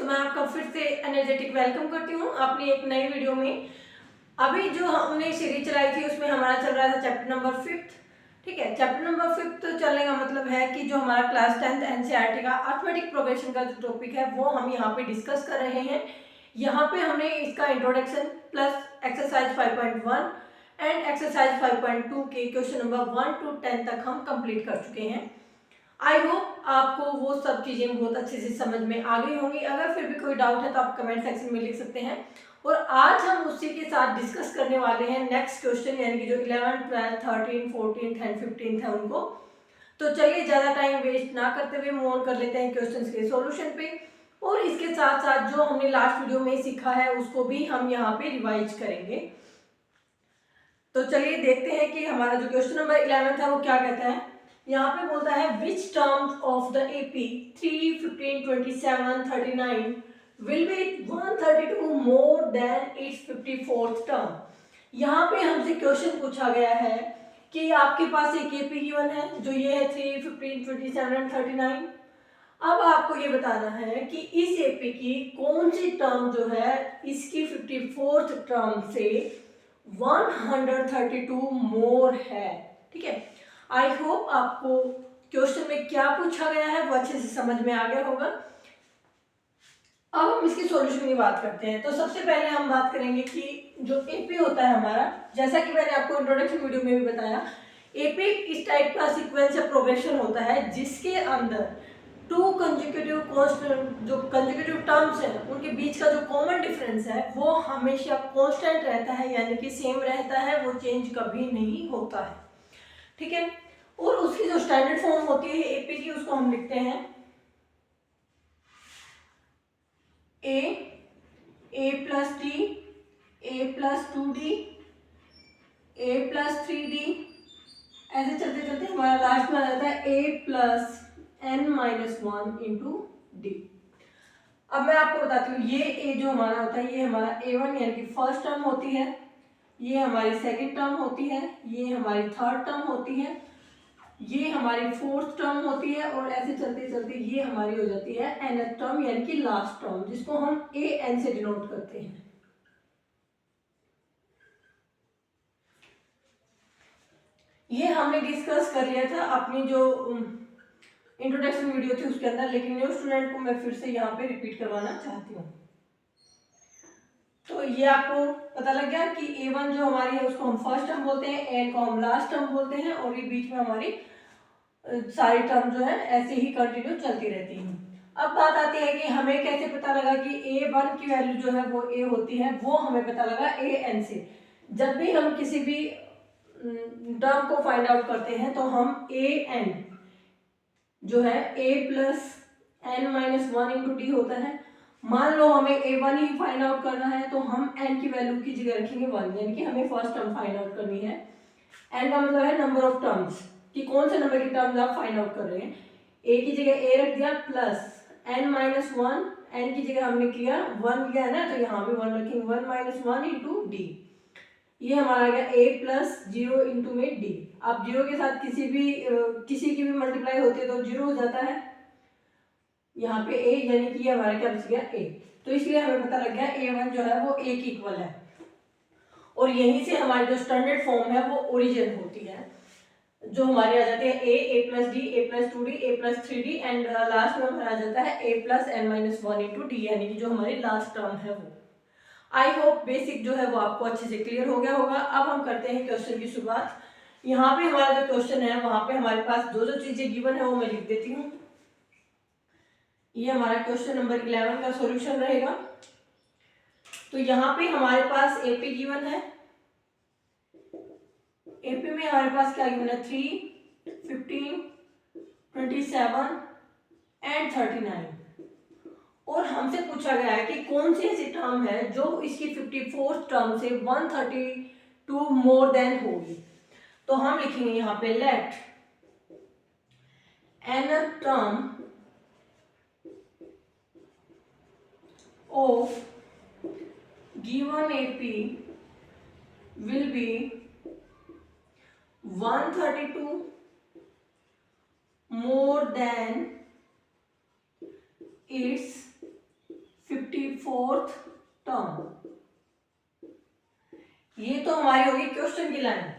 मैं आपका फिर से एनर्जेटिक वेलकम करती हूँ अपनी एक नई वीडियो में। अभी जो हमने सीरीज चलाई थी उसमें हमारा चल रहा था चैप्टर नंबर 5। ठीक है, चैप्टर नंबर 5 चलने का मतलब है कि जो हमारा क्लास 10th एनसीईआरटी का अर्थमेटिक प्रोग्रेशन का जो टॉपिक है वो हम यहाँ पे डिस्कस कर रहे हैं। यहाँ पे हमने इसका introduction plus exercise 5.1 and exercise 5.2 के क्वेश्चन नंबर 1 to 10 तक हम कंप्लीट कर चुके हैं। आई होप आपको वो सब चीज़ें बहुत अच्छे से समझ में आ गई होंगी। अगर फिर भी कोई डाउट है तो आप कमेंट सेक्शन में लिख सकते हैं। और आज हम उसी के साथ डिस्कस करने वाले हैं नेक्स्ट क्वेश्चन, यानी कि जो 11, 12, 13, 14 एंड 15 है उनको। तो चलिए ज़्यादा टाइम वेस्ट ना करते हुए मूव ऑन कर लेते हैं क्वेश्चन के सोल्यूशन पे। और इसके साथ साथ जो हमने लास्ट वीडियो में सीखा है उसको भी हम यहाँ पे रिवाइज करेंगे। तो चलिए देखते हैं कि हमारा जो क्वेश्चन नंबर 11 है वो क्या कहता है। यहाँ पे बोलता है which terms of the AP 3, 15, 27, 39 will be 132 more than its 54th term। यहाँ पे हमसे क्वेश्चन पूछा गया है कि आपके पास एक AP गिवन है जो ये है 3, 15, 27, 39। अब आपको ये बताना है कि इस AP की कौन सी टर्म जो है इसकी 54th टर्म से 132 मोर है। ठीक है, आई होप आपको क्वेश्चन में क्या पूछा गया है वो अच्छे से समझ में आ गया होगा। अब हम इसके सॉल्यूशन की बात करते हैं। तो सबसे पहले हम बात करेंगे कि जो एपी होता है हमारा, जैसा कि मैंने आपको इंट्रोडक्शन वीडियो में भी बताया, एपी इस टाइप का सीक्वेंस या प्रोग्रेशन होता है जिसके अंदर टू कंसेक्यूटिव कांस्टेंट जो कंसेक्यूटिव टर्म्स हैं उनके बीच का जो कॉमन डिफरेंस है वो हमेशा कांस्टेंट रहता है, यानी कि सेम रहता है, वो चेंज कभी नहीं होता है। ठीक है, और उसकी जो स्टैंडर्ड फॉर्म होती है एपी की उसको हम लिखते हैं ए प्लस डी, ए प्लस 2d, ए प्लस 3d, ऐसे चलते चलते हमारा लास्ट में आ जाता है ए प्लस n-1 इंटू डी। अब मैं आपको बताती हूँ ये ए जो हमारा होता है ये हमारा A1 यानी कि फर्स्ट टर्म होती है, ये हमारी सेकंड टर्म होती है, ये हमारी थर्ड टर्म होती है, ये हमारी फोर्थ टर्म होती है, और ऐसे चलते चलते ये हमारी हो जाती है nth टर्म यानी कि लास्ट टर्म, जिसको हम an से डिनोट करते हैं। ये हमने डिस्कस कर लिया था अपनी जो इंट्रोडक्शन वीडियो थी उसके अंदर, लेकिन न्यू स्टूडेंट को मैं फिर से यहाँ पे रिपीट करवाना चाहती हूँ। तो ये आपको पता लग गया कि A1 जो हमारी है उसको हम फर्स्ट टर्म बोलते हैं, एन को हम लास्ट टर्म बोलते हैं, और ये बीच में हमारी सारी टर्म जो है ऐसे ही कंटिन्यू चलती रहती है। अब बात आती है कि हमें कैसे पता लगा कि A1 की वैल्यू जो है वो A होती है, वो हमें पता लगा AN से। जब भी हम किसी भी टर्म को फाइंड आउट करते हैं तो हम AN जो है A plus n-1 into D होता है। मान लो हमें A1 ही फाइंड आउट करना है तो हम n की वैल्यू की जगह रखेंगे 1, यानी कि हमें फर्स्ट टर्म फाइंड आउट करनी है। n का मतलब है नंबर ऑफ टर्म्स, कि कौन से नंबर की टर्म्स आप फाइंड आउट कर रहे हैं। a की जगह a रख दिया प्लस n-1, n की जगह हमने किया 1 लिया है ना, तो यहाँ भी 1 रखेंगे, 1-1 इंटू डी। ये हमारा गया a प्लस 0 इंटू में डी। अब 0 के साथ किसी की भी मल्टीप्लाई होती है तो 0 हो जाता है, यहाँ पे a यानी कि हमारा क्या बच गया a। तो इसलिए हमें पता लग गया A1 जो है वो a की इक्वल है, और यहीं से हमारी जो स्टैंडर्ड फॉर्म है वो ओरिजिन होती है, जो हमारे आ जाते हैं a plus D, a plus 2d, a plus 3d and last में हमारा आ जाता है a plus n-1 into D, यानी कि जो हमारी लास्ट टर्म है वो। आई होप बेसिक जो है वो आपको अच्छे से क्लियर हो गया होगा। अब हम करते हैं क्वेश्चन की शुरुआत। यहाँ पे हमारा जो क्वेश्चन है वहां पे हमारे पास जो जो चीजें गिवन है वो मैं लिख देती हूँ। ये हमारा क्वेश्चन नंबर 11 का सॉल्यूशन रहेगा। तो यहाँ पे हमारे पास एपी गिवन है, एपी में हमारे पास क्या गिवन है 3, 15, 27 एंड 39, और हमसे पूछा गया है कि कौन सी ऐसी टर्म है जो इसकी 54th टर्म से 132 मोर देन होगी। तो हम लिखेंगे यहाँ पे let n term of given AP will be 132 more than its 54th term. ये तो हमारी होगी क्वेश्चन की लाइन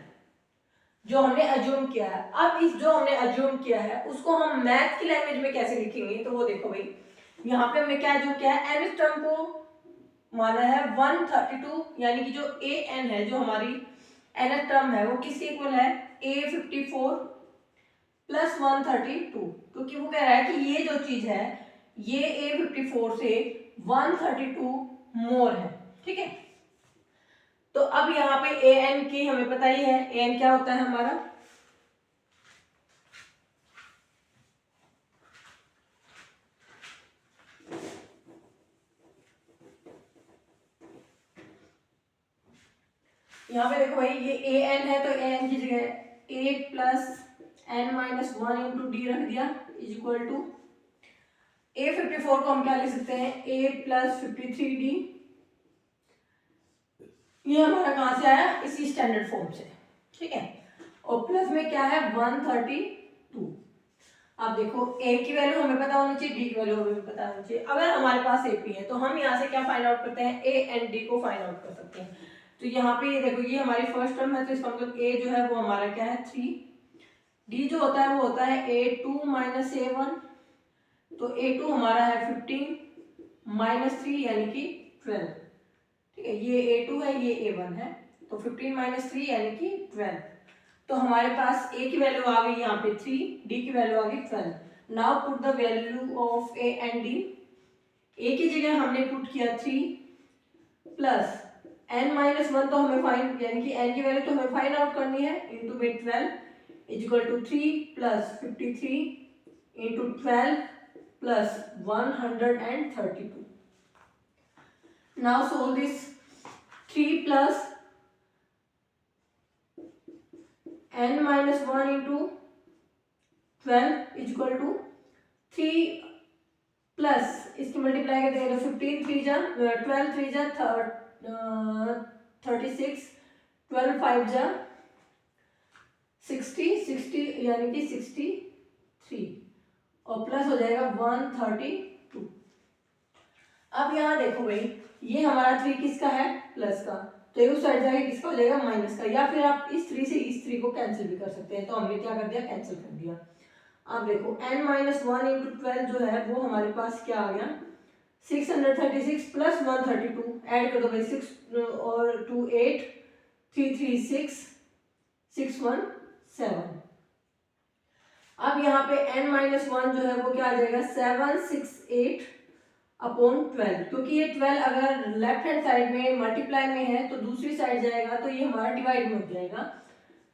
जो हमने अज्यूम किया है। अब इस जो हमने अज्यूम किया है उसको हम मैथ की लैंग्वेज में कैसे लिखेंगे, तो वो देखो भाई, यहाँ पे हमने क्या अज्यूम किया है, nth टर्म को माना है 132, यानी कि जो an है, जो हमारी nth टर्म है, वो किसके इक्वल है, a54 प्लस 132, क्योंकि वो कह रहा है कि ये जो चीज है ये a54 से 132 मोर है, ठीक है। तो अब यहाँ पे an की हमें पता ही है, an क्या होता है हमारा, यहाँ पे देखो भाई ये an है, तो an की जगह a plus n minus 1 into D रख दिया इज इक्वल टू a54 को हम क्या लिख सकते हैं, a प्लस 53d। ये हमारा कहाँ से आया, इसी स्टैंडर्ड फॉर्म से, ठीक है। और प्लस में क्या है 132। अब देखो a की वैल्यू हमें पता होनी चाहिए, d की वैल्यू हमें पता होनी चाहिए। अगर हमारे पास ap है तो हम यहाँ से क्या फाइंड आउट करते हैं, a एंड d को फाइंड आउट कर सकते हैं। तो यहाँ पे ये देखो ये हमारी फर्स्ट टर्म है, तो इसका मतलब a जो है वो हमारा क्या है 3, d जो होता है वो होता है a2 माइनस a1, तो a2 हमारा है 15 माइनस 3 यानी कि 12, ठीक है। ये a2 है, ये a1 है, तो 15 माइनस 3 यानी कि 12। तो हमारे पास a की वैल्यू आ गई यहाँ पे 3, d की वैल्यू आ गई 12। Now put the value of a and d। a की जगह हमने पुट किया 3 प्लस n माइनस 1, तो हमें फाइंड, यानी कि n की वैल्यू तो हमें फाइंड आउट करनी है, इंटू में 12 is equal to 3 plus 53 into 12 plus 132। Now solve this, 3 plus n minus 1 into 12 is equal to 3 plus इसकी मल्टीप्लाई कर देंगे तो 15 3 जा 12 3 जा 36, 12 5 जा 60 यानी कि 63, और प्लस हो जाएगा 132। अब यहाँ देखो भाई ये हमारा 3 किसका है, प्लस का, तो ये उस साइड जाके किसका हो जाएगा, माइनस का, या फिर आप इस 3 से इस 3 को कैंसिल भी कर सकते हैं। तो हमने क्या कर दिया, कैंसिल कर दिया। अब देखो n माइनस 1 इंटू 12 जो है वो हमारे पास क्या आ गया, 636 प्लस 132, ऐड कर दो भाई, 6 और 2 8, 3 3 6, 6 1 7। अब यहाँ पे n माइनस 1 जो है वो क्या आ जाएगा, 768 अपॉन 12, क्योंकि ये 12 अगर लेफ्ट हैंड साइड में मल्टीप्लाई में है तो दूसरी साइड जाएगा, तो ये हमारा डिवाइड में हो जाएगा।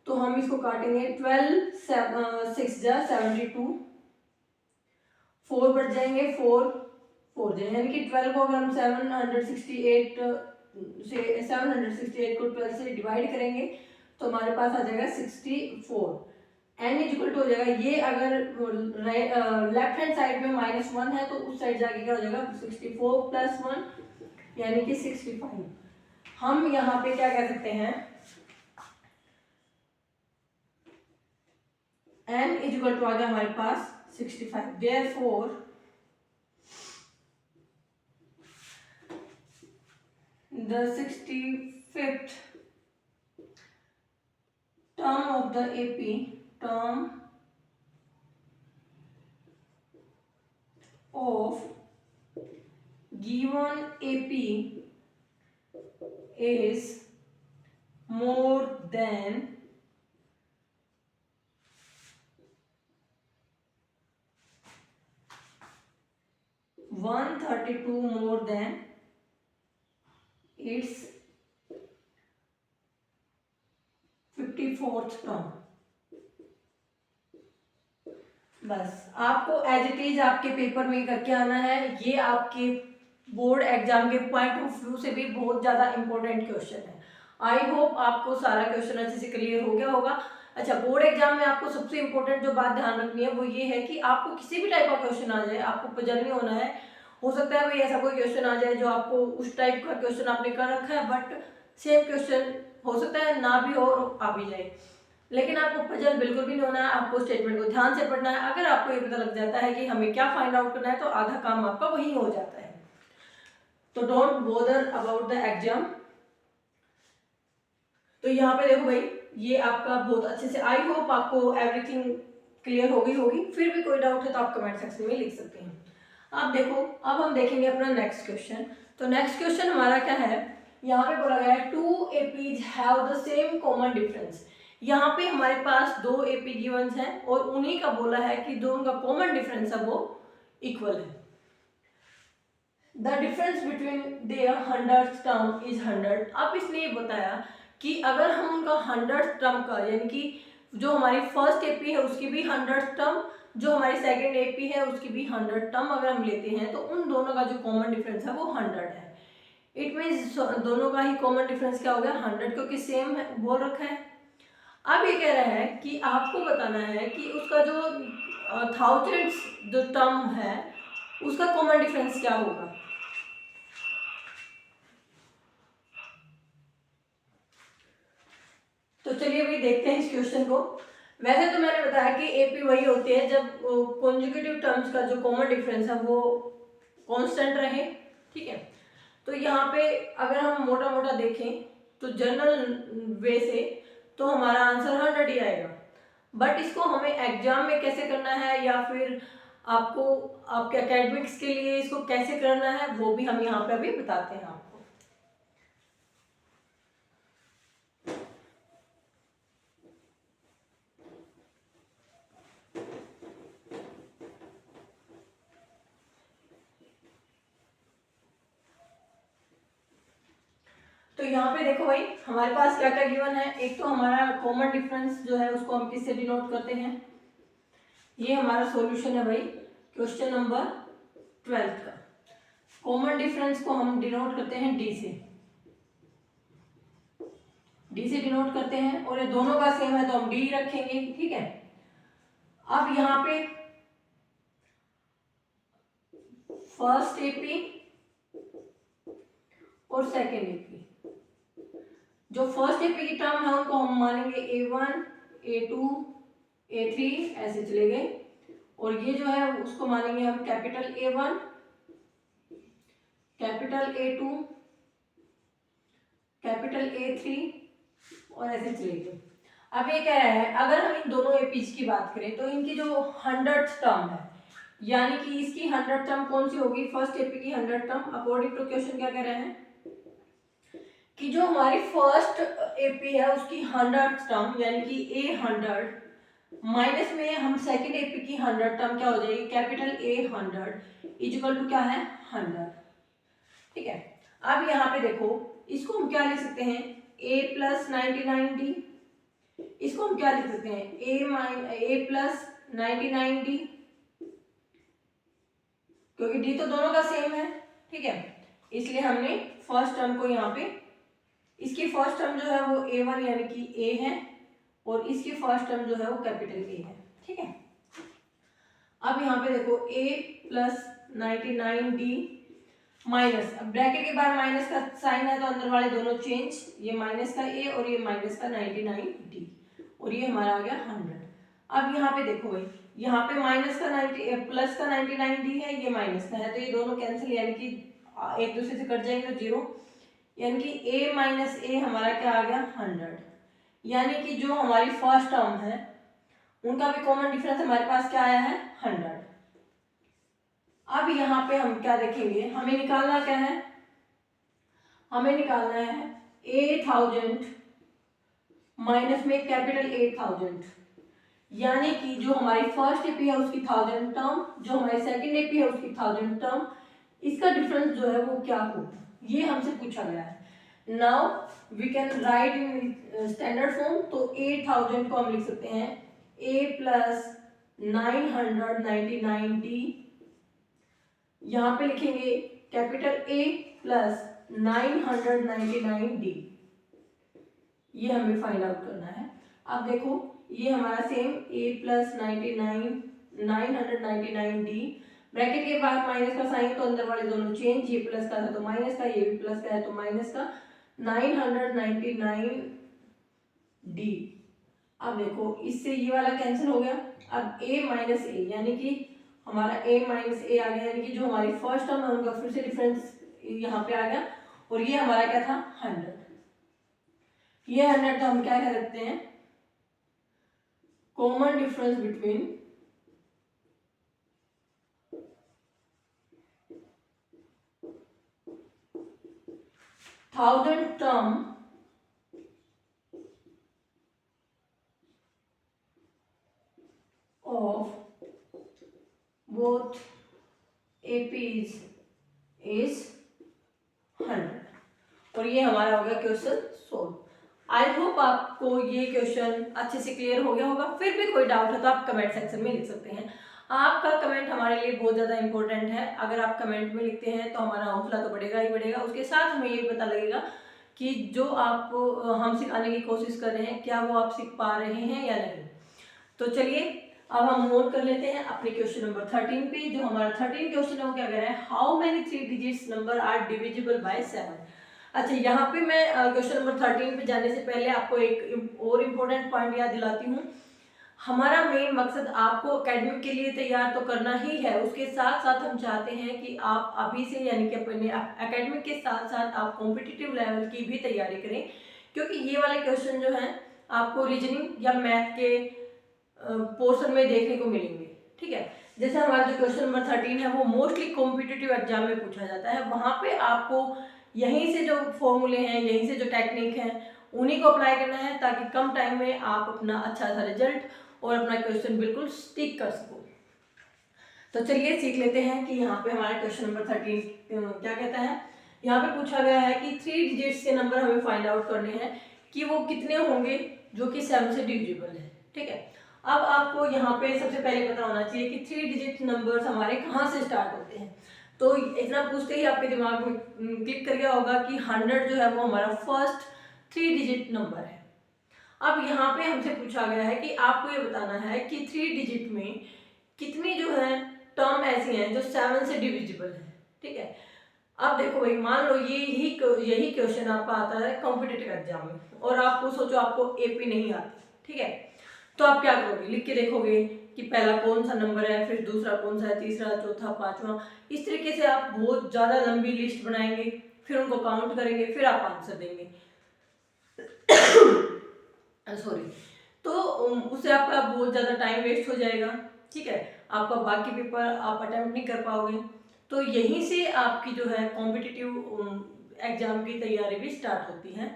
तो हम इसको काटेंगे, 12 6 जा 72, 4 बढ़ जाएंगे, 4 जाएंगे, यानी कि 12 को अगर हम 768 को 12 से डिवाइड करेंगे तो हमारे पास आ जाएगा 64। n इक्वल टू हो जाएगा, ये अगर लेफ्ट हैंड साइड में -1 है तो उस साइड जाके क्या हो जाएगा, 64 प्लस 1 यानी कि 65। हम यहाँ पे क्या कह सकते हैं, n इक्वल टू आ गया हमारे पास 65। Therefore the 65th term of the AP term of given AP is more than 132 more than its 54th term. बस आपको एज इट इज आपके पेपर में करके आना है। ये आपके बोर्ड एग्जाम के पॉइंट ऑफ व्यू से भी बहुत ज़्यादा इंपॉर्टेंट क्वेश्चन है। आई होप आपको सारा क्वेश्चन अच्छे से क्लियर हो गया होगा। अच्छा, बोर्ड एग्जाम में आपको सबसे इंपॉर्टेंट जो बात ध्यान रखनी है वो ये है कि आपको किसी भी टाइप का क्वेश्चन आ जाए, आपको पजल नहीं होना है। हो सकता है भाई ऐसा कोई क्वेश्चन आ जाए जो आपको उस टाइप का क्वेश्चन आपने कर रखा है, बट सेम क्वेश्चन हो सकता है ना भी हो और आ भी जाए, लेकिन आपको पजल बिल्कुल भी नहीं होना है। आपको स्टेटमेंट को ध्यान से पढ़ना है। अगर आपको ये पता लग जाता है कि हमें क्या फाइंड आउट करना है तो आधा काम आपका वही हो जाता है। तो don't bother about the exam. तो यहाँ पे देखो भाई, ये आपका बहुत अच्छे से, आई होप आपको एवरीथिंग क्लियर हो गई होगी। फिर भी कोई डाउट है तो आप कमेंट सेक्शन में लिख सकते हैं। आप देखो, अब हम देखेंगे अपना नेक्स्ट क्वेश्चन। तो नेक्स्ट क्वेश्चन हमारा क्या है, यहाँ पे बोला गया है two APs have the same common difference. यहाँ पे हमारे पास दो एपी गिवंस हैं और उन्हीं का बोला है कि दोनों का कॉमन डिफरेंस है वो इक्वल है। The difference between their 100th term is 100। अब इसने ये बताया कि अगर हम उनका 100th टर्म का, यानी कि जो हमारी फर्स्ट एपी है उसकी भी 100th टर्म, जो हमारी सेकंड एपी है उसकी भी 100th टर्म अगर हम लेते हैं तो उन दोनों का जो कॉमन डिफरेंस है वो 100 है। इट मीन्स दोनों का ही कॉमन डिफरेंस क्या हो गया 100, क्योंकि सेम है बोल रखा है। अब ये कह रहा है कि आपको बताना है कि उसका जो 1000th जो टर्म है उसका कॉमन डिफरेंस क्या होगा। तो चलिए अभी देखते हैं इस क्वेश्चन को। वैसे तो मैंने बताया कि एपी वही होती है जब कॉन्जुगेटिव टर्म्स का जो कॉमन डिफरेंस है वो कांस्टेंट रहे, ठीक है। तो यहाँ पे अगर हम मोटा मोटा देखें तो जनरल वे से तो हमारा आंसर 100 ही आएगा। बट इसको हमें एग्जाम में कैसे करना है या फिर आपको आपके एकेडमिक्स के लिए इसको कैसे करना है वो भी हम यहाँ पे अभी बताते हैं आपको। तो यहाँ पे देखो भाई, हमारे पास क्या क्या गिवन है। एक तो हमारा कॉमन डिफरेंस जो है उसको हम किससे डिनोट करते हैं, ये हमारा सॉल्यूशन है भाई क्वेश्चन नंबर 12 का। कॉमन डिफरेंस को हम डिनोट करते हैं डी से, डी से डिनोट करते हैं और ये दोनों का सेम है तो हम डी रखेंगे, ठीक है। अब यहाँ पे फर्स्ट एपी और सेकेंड एपी, जो फर्स्ट एपी की टर्म है उनको हम मानेंगे A1 A2 A3 ऐसे चले गए, और ये जो है उसको मानेंगे हम capital A1 capital A2 capital A3 और ऐसे चले गए। अब ये कह रहा है अगर हम इन दोनों एपीज की बात करें तो इनकी जो 100th टर्म है, यानी कि इसकी 100th टर्म कौन सी होगी, फर्स्ट एपी की 100th term. According to question क्या कह रहे हैं कि जो हमारी फर्स्ट एपी है उसकी 100th टर्म यानी कि A100 माइनस में हम सेकंड एपी की 100th टर्म क्या हो जाएगी, कैपिटल A100 इक्वल टू क्या है 100, ठीक है। अब यहाँ पे देखो इसको हम क्या लिख सकते हैं A प्लस 99D, इसको हम क्या लिख सकते हैं A प्लस 99D, क्योंकि D तो दोनों का सेम है, ठीक है। इसलिए हमने फर्स्ट टर्म को यहाँ पे, इसकी फर्स्ट टर्म जो है वो A1 यानी कि A है और इसकी फर्स्ट टर्म जो है वो कैपिटल A है, ठीक है। अब यहाँ पे देखो A प्लस 99D माइनस, अब ब्रैकेट के बाद माइनस का साइन है तो अंदर वाले दोनों चेंज, ये माइनस का A और ये माइनस का 99D और ये हमारा आ गया 100। अब यहाँ पे देखो भाई, यहाँ पे माइनस का 90 प्लस का 99D है, ये माइनस का है तो ये दोनों कैंसिल, यानी कि एक दूसरे से कट जाएंगे तो जीरो, यानी कि A माइनस A हमारा क्या आ गया 100। यानी कि जो हमारी फर्स्ट टर्म है उनका भी कॉमन डिफरेंस हमारे पास क्या आया है 100। अब यहाँ पे हम क्या देखेंगे, हमें निकालना क्या है, हमें निकालना है 8000 माइनस में कैपिटल 8000, यानी कि जो हमारी फर्स्ट एपी है उसकी 1000 टर्म, जो हमारी सेकंड एपी है उसकी 1000 टर्म, इसका डिफरेंस जो है वो क्या होगा, ये हमसे पूछा गया है। Now we can write in standard form, तो 8000 को हम लिख सकते हैं A प्लस 999D, यहाँ पे लिखेंगे कैपिटल A प्लस 999D, ये हमें फाइंड आउट करना है। अब देखो ये हमारा same A plus 999D, bracket के बाद माइनस का साइन तो अंदर वाले दोनों चेंज, ये प्लस का है तो माइनस का, ये भी प्लस का है तो माइनस का 999D। अब देखो इससे ये वाला कैंसिल हो गया, अब A माइनस A यानी कि हमारा A माइनस A आ गया, यानी कि जो हमारी फर्स्ट टर्म है उनका फिर से डिफरेंस यहाँ पे आ गया, और ये हमारा क्या था 100। ये 100 तो हम क्या कह सकते हैं, common difference between thousand term of both APs is 100। और ये हमारा हो गया क्वेश्चन सोल्व। आई होप आपको ये क्वेश्चन अच्छे से क्लियर हो गया होगा। फिर भी कोई डाउट है तो आप कमेंट सेक्शन में लिख सकते हैं। आपका कमेंट हमारे लिए बहुत ज़्यादा इंपॉर्टेंट है। अगर आप कमेंट में लिखते हैं तो हमारा हौसला तो बढ़ेगा ही बढ़ेगा, उसके साथ हमें ये पता लगेगा कि जो आप हम सिखाने की कोशिश कर रहे हैं क्या वो आप सीख पा रहे हैं या नहीं। तो चलिए अब हम मूव कर लेते हैं अपने क्वेश्चन नंबर 13 पे। जो हमारा 13 क्वेश्चन है वो क्या कह रहा है, how many 3 digits number are divisible by 7। अच्छा, यहाँ पे मैं क्वेश्चन नंबर 13 पे जाने से पहले आपको एक और इम्पोर्टेंट पॉइंट याद दिलाती हूँ। हमारा मेन मकसद आपको एकेडमिक के लिए तैयार तो करना ही है, उसके साथ साथ हम चाहते हैं कि आप अभी से यानी कि अपने एकेडमिक के साथ साथ आप कॉम्पिटिटिव लेवल की भी तैयारी करें, क्योंकि ये वाले क्वेश्चन जो हैं आपको रीजनिंग या मैथ के पोर्शन में देखने को मिलेंगे। ठीक है, जैसे हमारा जो क्वेश्चन नंबर 13 है वो मोस्टली कॉम्पिटिटिव एग्जाम में पूछा जाता है। वहाँ पे आपको यहीं से जो फॉर्मूले हैं, यहीं से जो टेक्निक है उन्हीं को अप्लाई करना है, ताकि कम टाइम में आप अपना अच्छा सा रिजल्ट और अपना क्वेश्चन बिल्कुल स्टिक कर सको। तो चलिए सीख लेते हैं कि यहाँ पे हमारा क्वेश्चन नंबर 13 क्या कहता है। यहाँ पे पूछा गया है कि 3 डिजिट्स के नंबर हमें फाइंड आउट करने हैं कि वो कितने होंगे जो कि 7 से डिविजिबल है। ठीक है, अब आपको यहाँ पे सबसे पहले पता होना चाहिए कि 3 डिजिट नंबर्स हमारे कहाँ से स्टार्ट होते हैं। तो इतना पूछते ही आपके दिमाग में क्लिक कर गया होगा कि 100 जो है वो हमारा फर्स्ट 3 डिजिट नंबर है। अब यहाँ पे हमसे पूछा गया है कि आपको ये बताना है कि 3 डिजिट में कितनी जो है टर्म ऐसी हैं जो 7 से डिविजिबल है। ठीक है, अब देखो भाई, मान लो यही क्वेश्चन आपका आता है कॉम्पिटिटिव एग्जाम में, और आपको सोचो आपको एपी नहीं आती। ठीक है, तो आप क्या करोगे, लिख के देखोगे कि पहला कौन सा नंबर है, फिर दूसरा कौन सा है, तीसरा, चौथा, पांचवा, इस तरीके से आप बहुत ज्यादा लंबी लिस्ट बनाएंगे, फिर उनको काउंट करेंगे, फिर आप आंसर देंगे। सॉरी, तो उससे आपका बहुत ज़्यादा टाइम वेस्ट हो जाएगा। ठीक है, आपका बाकी पेपर आप अटेम्प्ट नहीं कर पाओगे। तो यहीं से आपकी जो है कॉम्पिटिटिव एग्जाम की तैयारी भी स्टार्ट होती है।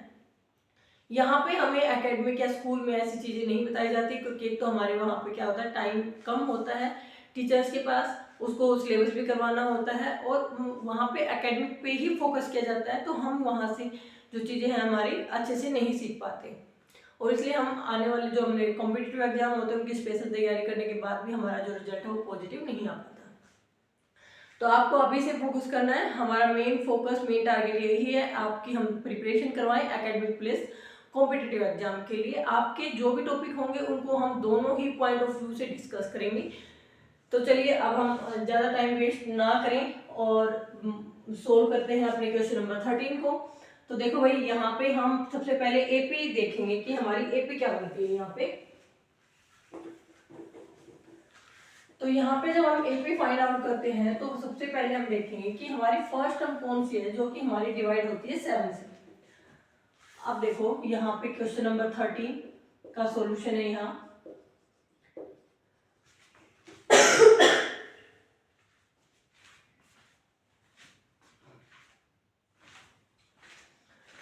यहाँ पे हमें एकेडमिक या स्कूल में ऐसी चीज़ें नहीं बताई जाती, क्योंकि एक तो हमारे वहाँ पे क्या होता है, टाइम कम होता है टीचर्स के पास, उसको सिलेबस भी करवाना होता है, और वहाँ पे एकेडमिक पे ही फोकस किया जाता है। तो हम वहाँ से जो चीज़ें हैं हमारी अच्छे से नहीं सीख पाते, और इसलिए हम आने वाले जो हमने कॉम्पिटिटिव एग्जाम होते हैं उनकी स्पेशल तैयारी करने के बाद भी हमारा जो रिजल्ट है वो पॉजिटिव नहीं आ पाता। तो आपको अभी से फोकस करना है। हमारा मेन फोकस, मेन टारगेट यही है आपकी हम प्रिपरेशन करवाएं एकेडमिक प्लस कॉम्पिटिटिव एग्जाम के लिए। आपके जो भी टॉपिक होंगे उनको हम दोनों ही पॉइंट ऑफ व्यू से डिस्कस करेंगे। तो चलिए अब हम ज़्यादा टाइम वेस्ट ना करें और सोल्व करते हैं अपने क्वेश्चन नंबर 13 को। तो देखो भाई, यहाँ पे हम सबसे पहले एपी देखेंगे कि हमारी एपी क्या बनती है यहाँ पे। तो यहाँ पे जब हम एपी फाइंड आउट करते हैं तो सबसे पहले हम देखेंगे कि हमारी फर्स्ट टर्म कौन सी है जो कि हमारी डिवाइड होती है 7 से। अब देखो यहाँ पे क्वेश्चन नंबर 13 का सॉल्यूशन है यहाँ।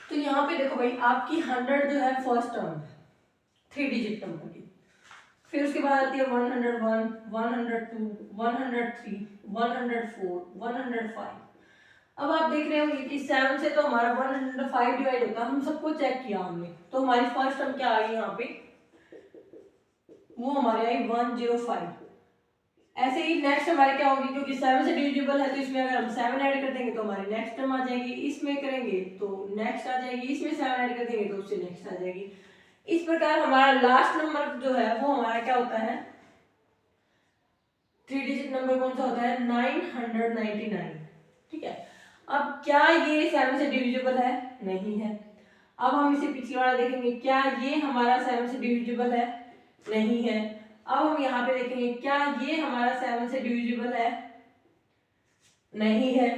तो यहाँ पे देखो भाई, आपकी 100 जो है फर्स्ट टर्म 3 डिजिट नंबर की, फिर उसके बाद आती है 101, 102, 103, 104, 105। अब आप देख रहे होंगे कि 7 से तो हमारा 105 डिवाइड होता है, हम सबको चेक किया हमने, तो हमारी फर्स्ट टर्म क्या आ गई यहाँ पे, वो हमारे आई 105। ऐसे ही नेक्स्ट हमारे क्या होगी, क्योंकि 7 से डिविजिबल है तो इसमें अगर हम 7 ऐड कर देंगे तो हमारी नेक्स्ट टर्म आ जाएगी, इसमें करेंगे तो नेक्स्ट आ जाएगी, इसमें 7 ऐड कर देंगे तो उससे नेक्स्ट आ जाएगी। इस प्रकार हमारा लास्ट नंबर जो है वो हमारा क्या होता है, 3 डिजिट नंबर कौन सा होता है, 999। ठीक है, अब क्या ये 7 से डिविजिबल है, नहीं है। अब हम इसे पिछले वाला देखेंगे, क्या ये हमारा 7 से डिविजिबल है, नहीं है। अब हम यहाँ पे देखेंगे क्या ये हमारा 7 से डिविजिबल है, नहीं है।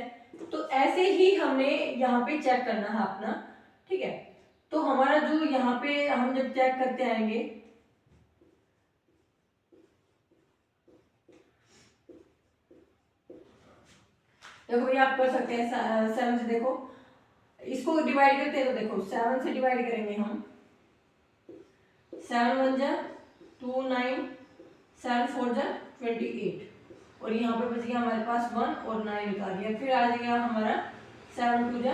तो ऐसे ही हमने यहाँ पे चेक करना है अपना, ठीक है। तो हमारा जो यहाँ पे हम जब चेक करते आएंगे, देखो ये आप कर सकते हैं 7 से, देखो इसको डिवाइड करते हैं तो देखो 7 से डिवाइड करेंगे हम, 7 1 जा 2 9, 7 4 जा 28, और यहाँ पे बच गया हमारे पास 1 और 9 उतार दिया, फिर आ जाएगा हमारा 7 2 जा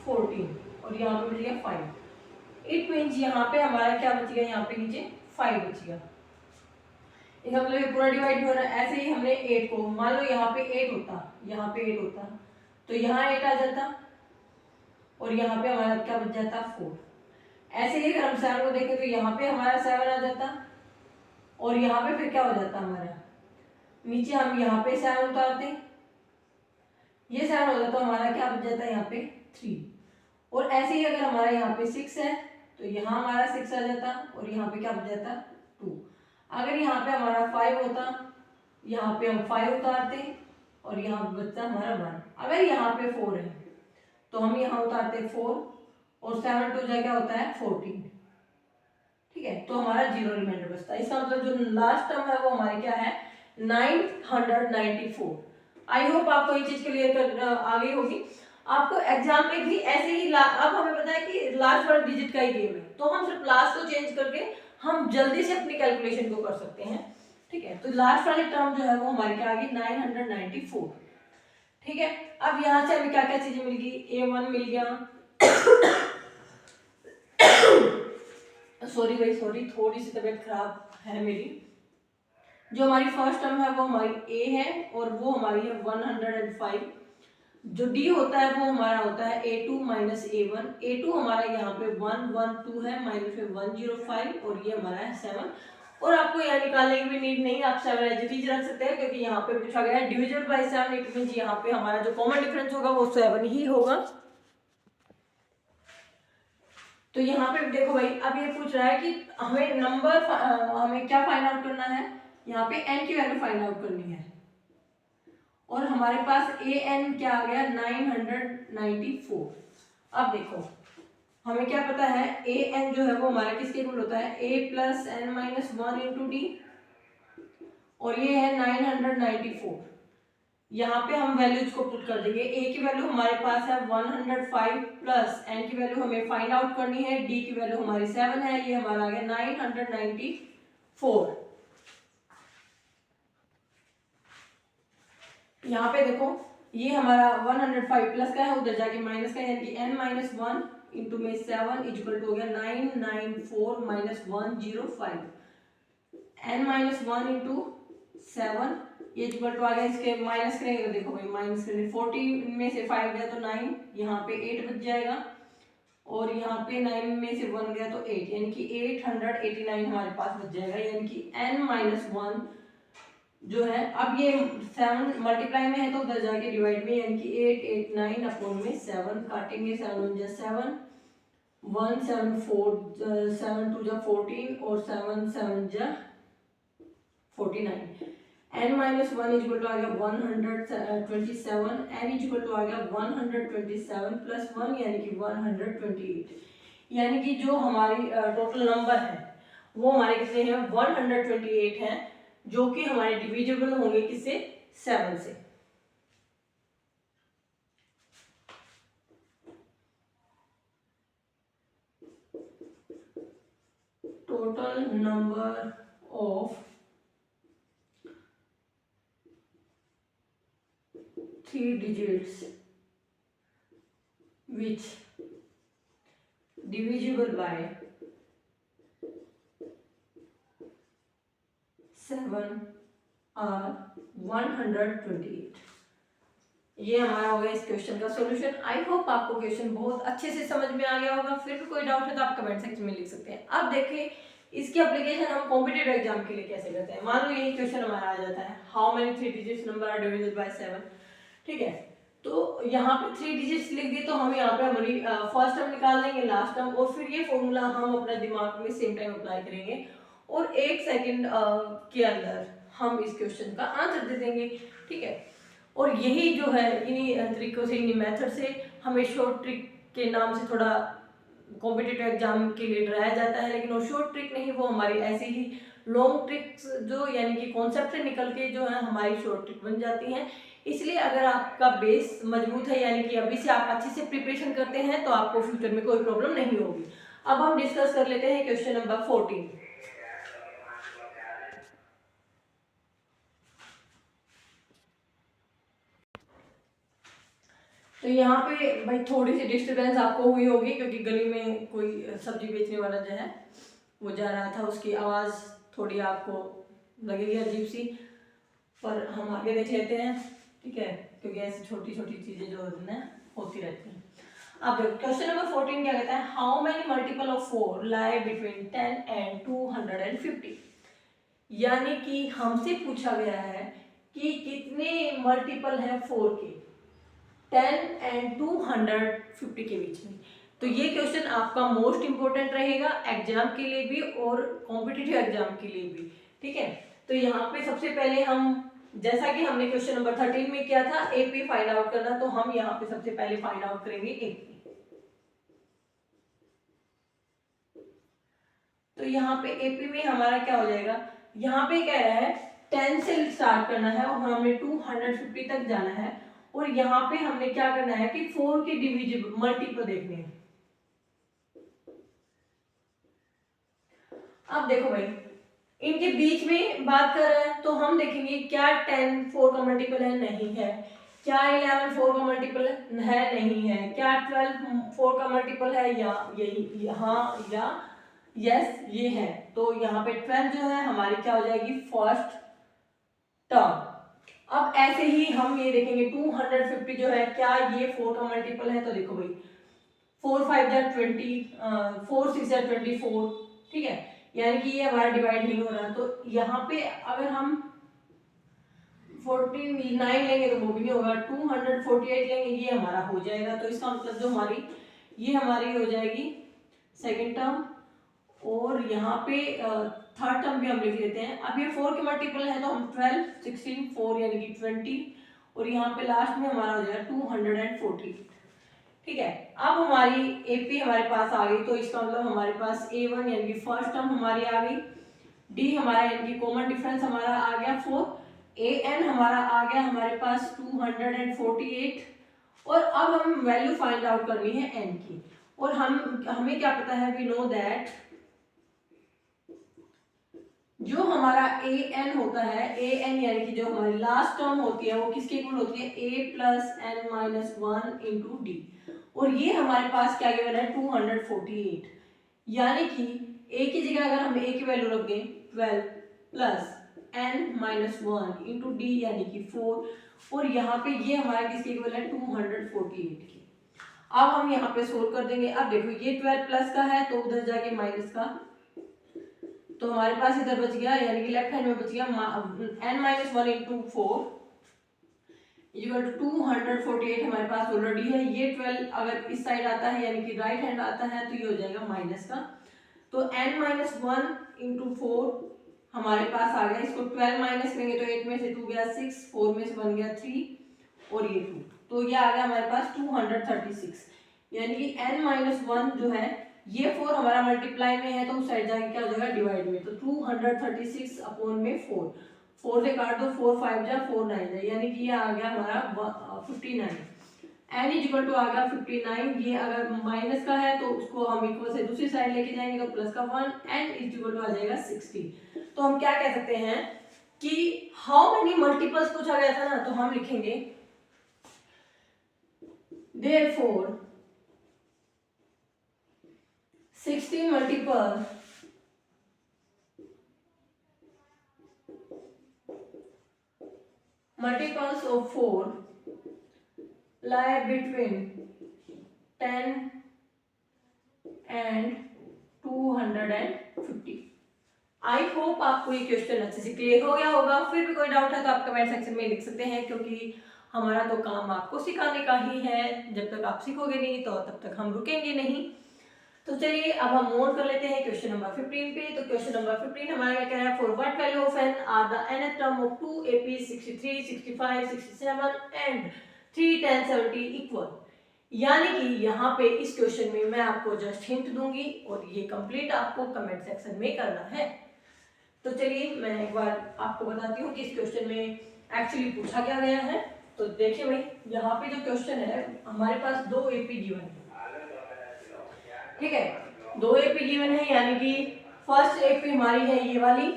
14 और यहाँ पे बच गया 5। इट मीन्स यहाँ पे हमारा क्या बच गया, यहाँ पे नीचे 5 बच गया। इसका मतलब ये पूरा डिवाइड हो रहा है। ऐसे ही हमने 8 को, मान लो यहाँ पे 8 होता, यहाँ पे 8 होता तो यहाँ 8 आ जाता और यहाँ पे हमारा क्या बच जाता 4। ऐसे ही अगर हम 7 को देखें तो यहाँ पे हमारा 7 आ जाता और यहाँ पे फिर क्या हो जाता हमारा, नीचे हम यहाँ पे 7 उतारते, ये 7 हो जाता तो हमारा क्या बच जाता है यहाँ पे 3। और ऐसे ही अगर हमारा यहाँ पे 6 है तो यहाँ हमारा 6 आ जाता और यहाँ पे क्या बच जाता 2। अगर यहाँ पे हमारा 5 होता, यहाँ पे हम 5 उतारते और यहाँ पे बचता हमारा 1। अगर यहाँ पे 4 है तो हम यहाँ उतारते 4 और 7 2 क्या होता है 14, ठीक है। तो हमारा 0 रिमाइंडर बचता है। इसका मतलब जो लास्ट टर्म है वो हमारी क्या है 994। आई होप आपको ये चीज क्लियर कर आ गई होगी। आपको एग्जाम में भी ऐसे ही अब हमें पता है कि लास्ट वाला डिजिट का ही गेम है, तो हम सिर्फ लास्ट को चेंज करके हम जल्दी से अपनी कैलकुलेशन को कर सकते हैं, ठीक है। तो लास्ट वाली टर्म जो है वो हमारे क्या आ गई 994, ठीक है। अब यहाँ से हमें क्या क्या चीजें मिल गई, A1 मिल गया सॉरी भाई सॉरी, थोड़ी सी तबीयत खराब है मेरी। जो हमारी फर्स्ट टर्म है वो हमारी A है और वो हमारी है 105। जो D होता है वो हमारा होता है A2 माइनस A1। A2 हमारा यहाँ पे 112 है, माइनस में 105 और ये हमारा है 7। और आपको यहाँ निकालने की भी नीड नहीं, आप 7 एज इट इज रख सकते हैं क्योंकि यहाँ पे पूछा गया है डिविजिबल बाय 7। इट मींस यहाँ पे हमारा जो कॉमन डिफरेंस होगा वो 7 ही होगा। तो यहाँ पे देखो भाई, अब ये पूछ रहा है कि हमें नंबर हमें क्या फाइंड आउट करना है, यहाँ पे n की वैल्यू फाइंड आउट करनी है और हमारे पास an क्या आ गया 994। अब देखो हमें क्या पता है an जो है वो हमारा किसके इक्वल होता है a plus n minus 1 into D, और ये है 994। यहाँ पे हम वैल्यूज को पुट कर देंगे। a की वैल्यू हमारे पास है 105 प्लस n की वैल्यू हमें फाइंड आउट करनी है, d की वैल्यू हमारी 7 है, ये हमारा आ गया 994। यहाँ पे देखो ये हमारा 105 प्लस का है, उधर जाके माइनस का है, यानी कि n माइनस 1 इंटू में 7 इक्वल टू हो गया 994 माइनस 105। n माइनस 1 इंटू 7 ये इक्वल टू आ गया, इसके माइनस करेंगे तो देखो भाई माइनस करेंगे 40 में से 5 गया तो 9, यहाँ पे 8 बच जाएगा और यहाँ पे 9 में से 1 गया तो 8, यानी कि 889 हमारे पास बच जाएगा। यानी कि n माइनस 1 जो है, अब ये 7 मल्टीप्लाई में है तो उधर जाके डिवाइड में, यानी कि 889 अपॉन में 7 काटेंगे, 7 1 जा 7, 1 7 4 7 2 जा 14 और 7 7 जा 49। n माइनस 1 इक्वल टू आ गया 127, n इक्वल टू आ गया 127 प्लस 1 यानी कि 128। यानी कि जो हमारी टोटल नंबर है वो हमारे कितने हैं 128 हैं, जो कि हमारे डिविजिबल होंगे किससे 7 से। Total number of 3 digits which divisible by 7 are 128। ये हमारा हो गया इस क्वेश्चन का सॉल्यूशन। आई होप आपको क्वेश्चन बहुत अच्छे से समझ में आ गया होगा। फिर भी कोई डाउट है तो आप कमेंट सेक्शन में लिख सकते हैं। अब देखिए इसकी एप्लीकेशन हम कॉम्पिटिटिव एग्जाम के लिए कैसे करते हैं। मान लो यही क्वेश्चन हमारा आ जाता है, how many 3 digits number are divisible by 7, ठीक है। तो यहाँ पे 3 डिजिट्स लिख दी तो हम यहाँ पे हमारी फर्स्ट टर्म निकाल लेंगे, लास्ट टर्म, और फिर ये फॉर्मूला हम अपने दिमाग में सेम टाइम अप्लाई करेंगे और 1 सेकेंड के अंदर हम इस क्वेश्चन का आंसर दे देंगे, ठीक है। और यही जो है इन्हीं तरीकों से, इन्हीं मेथड से हमें शॉर्ट ट्रिक के नाम से थोड़ा कॉम्पिटिटिव एग्जाम के लिए डराया जाता है, लेकिन वो शॉर्ट ट्रिक नहीं, वो हमारी ऐसी ही लॉन्ग ट्रिक्स जो यानी कि कॉन्सेप्ट से निकल के जो है हमारी शॉर्ट ट्रिक बन जाती हैं। इसलिए अगर आपका बेस मजबूत है, यानी कि अभी से आप अच्छे से प्रिपरेशन करते हैं, तो आपको फ्यूचर में कोई प्रॉब्लम नहीं होगी। अब हम डिस्कस कर लेते हैं क्वेश्चन नंबर 14। तो यहाँ पे भाई थोड़ी सी डिस्टर्बेंस आपको हुई होगी, क्योंकि गली में कोई सब्जी बेचने वाला जो है वो जा रहा था, उसकी आवाज़ थोड़ी आपको लगेगी अजीब सी, पर हम आगे देख लेते हैं, ठीक है, क्योंकि ऐसी छोटी छोटी चीज़ें जो है होती रहती हैं। अब देखो क्वेश्चन नंबर 14 क्या कहता है, how many multiple of 4 lie between 10 and 250। यानी कि हमसे पूछा गया है कि कितने मल्टीपल है 4 के 10 एंड 250 के बीच में। तो ये क्वेश्चन आपका मोस्ट इंपोर्टेंट रहेगा एग्जाम के लिए भी और कॉम्पिटिटिव एग्जाम के लिए भी, ठीक है। तो यहाँ पे सबसे पहले हम, जैसा कि हमने क्वेश्चन नंबर 13 में किया था एपी फाइंड आउट करना, तो हम यहाँ पे सबसे पहले फाइंड आउट करेंगे एपी। तो यहाँ पे एपी में हमारा क्या हो जाएगा, यहाँ पे कह रहा है 10 से स्टार्ट करना है और हमें 250 तक जाना है, और यहाँ पे हमने क्या करना है कि 4 के डिविजिबल मल्टीपल देखने हैं। अब देखो भाई इनके बीच में बात कर रहे हैं, तो हम देखेंगे क्या 10 4 का मल्टीपल है, नहीं है। क्या 11 4 का मल्टीपल है, नहीं है। क्या 12 4 का मल्टीपल है, या यही हाँ या यस ये है। तो यहाँ पे 12 जो है हमारी क्या हो जाएगी फर्स्ट टर्म। अब ऐसे ही हम ये देखेंगे 250 जो है क्या ये 4 का मल्टीपल है, तो देखो भाई 4 5 जा 20, 4 6 जा 24, ठीक है, यानी कि ये हमारा डिवाइड नहीं हो रहा। तो यहाँ पे अगर हम 49 लेंगे तो वो भी नहीं होगा, 248 लेंगे ये हमारा हो जाएगा। तो इसका मतलब जो हमारी ये हमारी हो जाएगी सेकेंड टर्म, और यहाँ पे थर्ड टर्म भी हम लिख लेते हैं। अब ये 4 के मल्टीपल है, तो हम 12 16 4 यानी कि 20, और यहाँ पे लास्ट में हमारा हो जाएगा 240, ठीक है। अब हमारी एपी हमारे पास आ गई, तो इसका मतलब हमारे पास A1 यानी कि फर्स्ट टर्म हमारी आ गई, डी हमारा यानी कि कॉमन डिफरेंस हमारा आ गया 4, AN हमारा आ गया हमारे पास 248, और अब हम वैल्यू फाइंड आउट करनी है n की। और हमें क्या पता है, वी नो दैट जो हमारा AN होता है, AN यानी कि जो हमारी लास्ट टर्म होती है वो किसके इक्वल होती है, A plus n minus 1 into D, और ये हमारे पास क्या गिवन है 248, यानी कि a की जगह अगर हम a की वैल्यू रख दें 12 plus n minus 1 into D यानी कि 4, और यहाँ पे ये हमारा किसके इक्वल है 248 की। अब हम यहाँ पे सोल्व कर देंगे। अब देखो ये 12 प्लस का है तो उधर जाके माइनस का, तो हमारे पास इधर बच गया यानी कि लेफ्ट हैंड में बच गया n minus 1 into 4 equal to 248 हमारे पास ऑलरेडी है। ये 12 अगर इस साइड आता है यानी कि राइट हैंड आता है तो ये हो जाएगा माइनस का, तो n माइनस 1 इंटू 4 हमारे पास आ गया। इसको 12 माइनस करेंगे तो 8 में से 2 गया 6, 4 में से 1 गया 3 और ये 2, तो ये आ गया हमारे पास 236, यानी कि n माइनस 1 जो है ये 4 हमारा मल्टीप्लाई में है तो उस साइड जाके क्या हो जाएगा डिवाइड में, तो 236 अपॉन में 4 से काट दो, 4 5 जा 4 9 जा, यानी कि ये आ गया हमारा 59। n इज इक्वल टू आ गया 59। ये अगर माइनस का है तो उसको हम इक्वल से दूसरी साइड लेके जाएंगे तो प्लस का 1, n इज इक्वल टू आ जाएगा 60। तो हम क्या कह सकते हैं कि हाउ मेनी मल्टीपल्स पूछा गया था ना, तो हम लिखेंगे therefore 16 multiples of 4 lie between 10 and 250। I hope आपको ये क्वेश्चन अच्छे से क्लियर हो गया होगा। फिर भी कोई डाउट है तो आप कमेंट सेक्शन में लिख सकते हैं, क्योंकि हमारा तो काम आपको सिखाने का ही है। जब तक आप सीखोगे नहीं तो तब तक हम रुकेंगे नहीं। तो चलिए अब हम मूव कर लेते हैं क्वेश्चन नंबर 15 पे। तो क्वेश्चन नंबर 15 हमारा क्या कह रहा है, for what value of n are the nth term of 2 AP 63 65 67 and 3 10 70 equal. यानी कि यहाँ पे इस क्वेश्चन में मैं आपको जस्ट हिंट दूंगी और ये कंप्लीट आपको कमेंट सेक्शन में करना है। तो चलिए मैं एक बार आपको बताती हूँ कि इस क्वेश्चन में एक्चुअली पूछा क्या गया है। तो देखिए भाई, यहाँ पे जो क्वेश्चन है हमारे पास 2 AP गिवन है, ठीक है, 2 AP गिवन है, यानी कि फर्स्ट AP हमारी है ये वाली,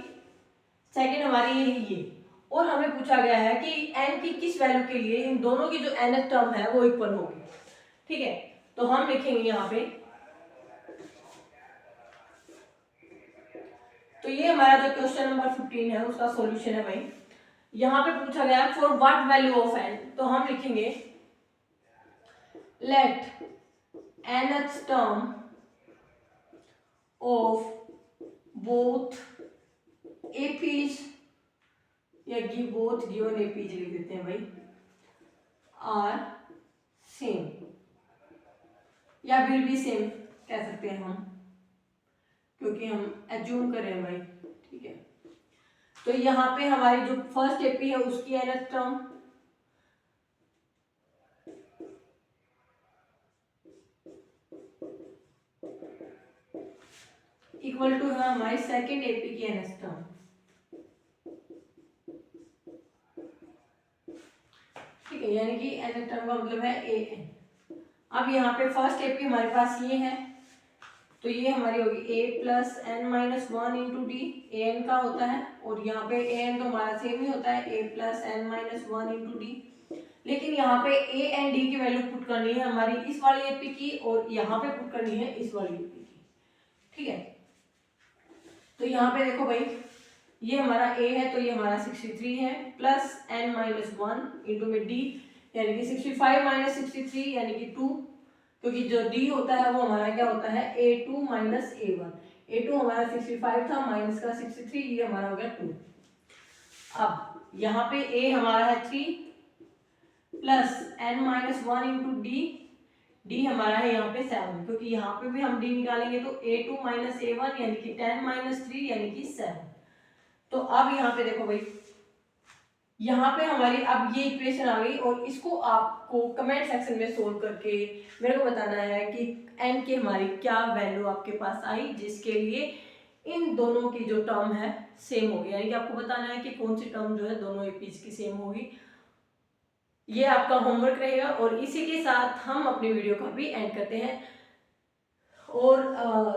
सेकंड हमारी है ये, और हमें पूछा गया है कि n की किस वैल्यू के लिए इन दोनों की जो nth टर्म है वो इक्वल होगी, ठीक है। तो हम लिखेंगे यहाँ पे, तो ये हमारा जो क्वेश्चन नंबर 15 है उसका सॉल्यूशन है भाई। यहाँ पे पूछा गया है for what value of n, तो हम लिखेंगे let nth term of both APs या बोथ गिवन APs लिख देते हैं भाई, आर सेम या विल बी सेम कह सकते हैं हम, क्योंकि हम एज्यूम कर रहे हैं भाई, ठीक है। तो यहाँ पे हमारी जो फर्स्ट AP है उसकी nth टर्म इक्वल टू है हमारी सेकंड AP की nth टर्म, ठीक है, यानी कि nth टर्म का मतलब है an। अब यहाँ पे फर्स्ट AP हमारे पास ये है, तो ये हमारी होगी a plus n minus 1 into D, an का होता है, और यहाँ पे an तो हमारा सेम ही होता है, a plus n minus 1 into D. लेकिन यहाँ पे a एंड d की वैल्यू पुट करनी है हमारी इस वाली AP की, और यहाँ पे पुट करनी है इस वाली AP की, ठीक है। तो यहाँ पे देखो भाई, ये हमारा a है तो ये हमारा 63 है, प्लस n माइनस 1 इंटू में d, यानी कि 65 माइनस 63 यानी कि 2, क्योंकि जो d होता है वो हमारा क्या होता है a2 माइनस a1, a2 हमारा 65 था माइनस का 63, ये हमारा हो गया 2। अब यहाँ पे a हमारा है 3 plus n minus 1 into D हमारा है यहाँ पे 7, क्योंकि यहाँ पे भी हम d निकालेंगे तो a2 माइनस a1 यानी कि 10 माइनस 3 यानी कि 7। तो अब यहाँ पे देखो भाई, यहाँ पे हमारी अब ये इक्वेशन आ गई, और इसको आपको कमेंट सेक्शन में सोल्व करके मेरे को बताना है कि n की हमारी क्या वैल्यू आपके पास आई जिसके लिए इन दोनों की जो टर्म है सेम होगी, यानी कि आपको बताना है कि कौन सी टर्म जो है दोनों एपीज की सेम होगी। ये आपका होमवर्क रहेगा, और इसी के साथ हम अपनी वीडियो का भी एंड करते हैं। और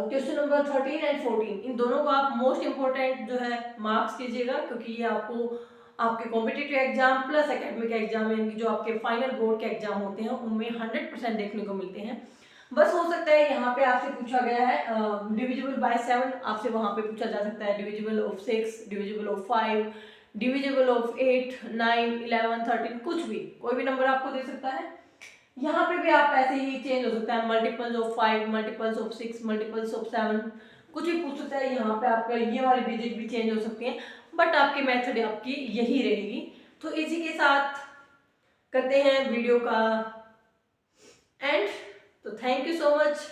क्वेश्चन नंबर 13 एंड 14 इन दोनों को आप मोस्ट इंपॉर्टेंट जो है मार्क्स कीजिएगा, क्योंकि ये आपको आपके competitive exam plus academic exam यानी कि जो आपके फाइनल बोर्ड के एग्जाम होते हैं उनमें 100% देखने को मिलते हैं। बस हो सकता है यहाँ पे आपसे पूछा गया है डिविजिबल बाय 7, आपसे वहाँ पे पूछा जा सकता है divisible of 6, divisible of 5, divisible of 8, 9, 11, 13, कुछ भी कोई भी नंबर आपको दे सकता है। यहाँ पे भी आप ऐसे ही चेंज हो सकता है, multiples of 5, multiples of 6, multiples of 7, कुछ भी पूछ सकता है। यहाँ पे आपका ये वाली डिजिट भी चेंज हो सकती है, बट आपकी मेथड आपकी यही रहेगी। तो इसी के साथ करते हैं वीडियो का एंड। तो थैंक यू सो मच।